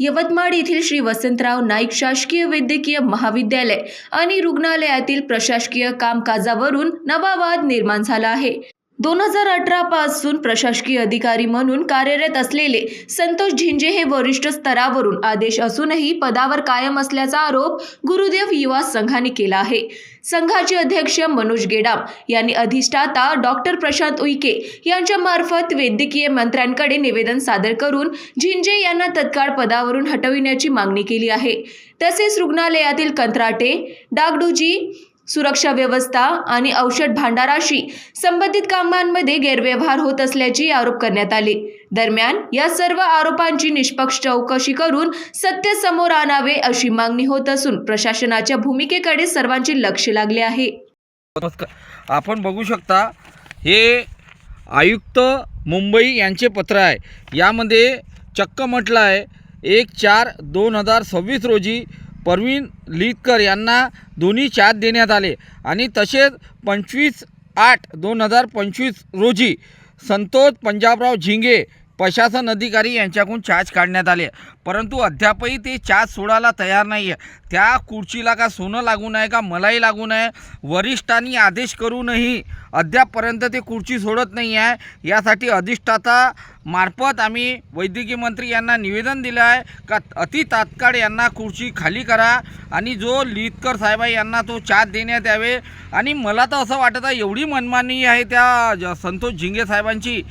यवतमाळ येथील श्री वसंतराव नाईक शासकीय वैद्यकीय महाविद्यालय आणि रुग्णालयातील प्रशासकीय कामकाजावरून नवा वाद निर्माण झाला आहे। 2018 पासून प्रशासकीय अधिकारी म्हणून कार्यरत असलेले संतोष झिंजे हे वरिष्ठ स्तरावरून आदेश असूनही पदावर कायम असल्याचा आरोप गुरुदेव युवा संघाने केला आहे। संघाचे अध्यक्ष मनोज गेडाम यांनी अधिष्ठाता डॉक्टर प्रशांत उईके यांच्या मार्फत वैद्यकीय मंत्र्यांकडे निवेदन सादर करून झिंजे यांना तत्काळ पदावरून हटविण्याची मागणी केली आहे। तसेच रुग्णालयातील कंत्राटे, डागडुजी, सुरक्षा व्यवस्था आणि औषध भांडाराशी संबंधित कामांमध्ये गैरव्यवहार होत असल्याचे आरोप करण्यात आले। दरम्यान या सर्व आरोपांची निष्पक्ष चौकशी करून सत्य समोर आणावे अशी मागणी होत असून प्रशासनाच्या भूमिकेकडे सर्वांचे लक्ष लागले आहे। आपण बघू शकता, हे आयुक्त मुंबई यांचे पत्र आहे। यामध्ये चक्क म्हटलं आहे 1/4/2026 रोजी परवीन लितकर यांना दोन्ही चार्ज देण्यात आले आणि तसेच 25/8/2025 रोजी संतोष पंजाबराव झिंगे प्रशासन अधिकारी यांच्याकडून चार्ज काढण्यात आले, परंतु अद्यापही ते चार्ज सोडायला तयार नाही आहे। त्या खुर्चीला का सोनं लागू नये का मलाही लागू नये, वरिष्ठांनी आदेश करूनही अद्यापपर्यंत ते खुर्ची सोडत नाही आहे। यासाठी अधिष्ठाता मार्फत आम्ही वैद्यकीय मंत्री यांना निवेदन दिलं आहे का अति तात्काळ यांना खुर्ची खाली करा आणि जो लितकर साहेब आहे यांना तो चार्ज देण्यात यावे। आणि मला तर असं वाटत आहे एवढी मनमानी आहे त्या संतोष झिंगे साहेबांची,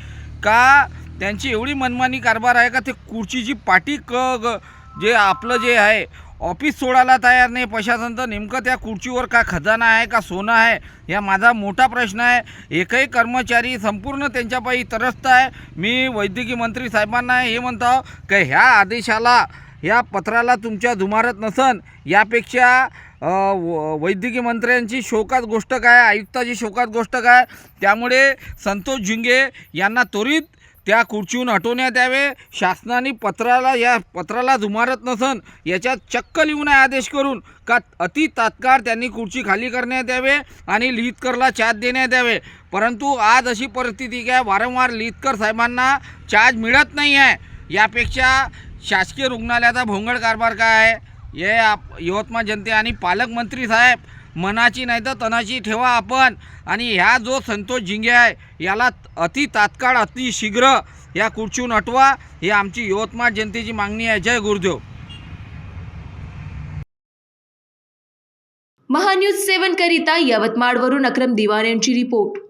का त्यांची एवढी मनमानी कारभार आहे का ते खुर्चीची पाटी जे आपलं जे आहे ऑफिस सोडायला तयार नाही प्रशासन, तर नेमकं त्या खुर्चीवर का खजाना आहे का सोनं आहे, या माझा मोठा प्रश्न आहे। एकही कर्मचारी संपूर्ण त्यांच्यापायी त्रस्त आहे। मी वैद्यकीय मंत्री साहेबांना हे म्हणतो की ह्या आदेशाला, या पत्राला तुमच्या जुमारत नसन, यापेक्षा वैद्यकीय मंत्र्यांची शोकात गोष्ट काय, आयुक्ताची शोकात गोष्ट काय। त्यामुळे संतोष झिंगे यांना त्वरित त्या खुर्चीहून हटवण्यात यावे। शासनाने या पत्राला जुमारत नसन याच्यात चक्क लिहून आदेश करून का अति तात्काळ त्यांनी खुर्ची खाली करण्यात यावे आणि लितकरला चार्ज देण्यात यावे। परंतु आज अशी परिस्थिती काय, वारंवार लितकर साहेबांना चार्ज मिळत नाही आहे। यापेक्षा शासकीय रुग्णालयाचा भोंगळ कारभार काय आहे हे यवतमाळ जनते आणि पालकमंत्री साहेब मनाची नाही तर तनाची ठेवा आपण, आणि ह्या जो संतोष झिंगे आहे याला अति तात्काळ अतिशीघ्र या खुर्चीहून हटवा, ही आमची यवतमाळ जनतेची मागणी आहे। जय गुरुदेव। महान्यूज 7 करिता यवतमाळवरून अक्रम दिवाण यांची रिपोर्ट।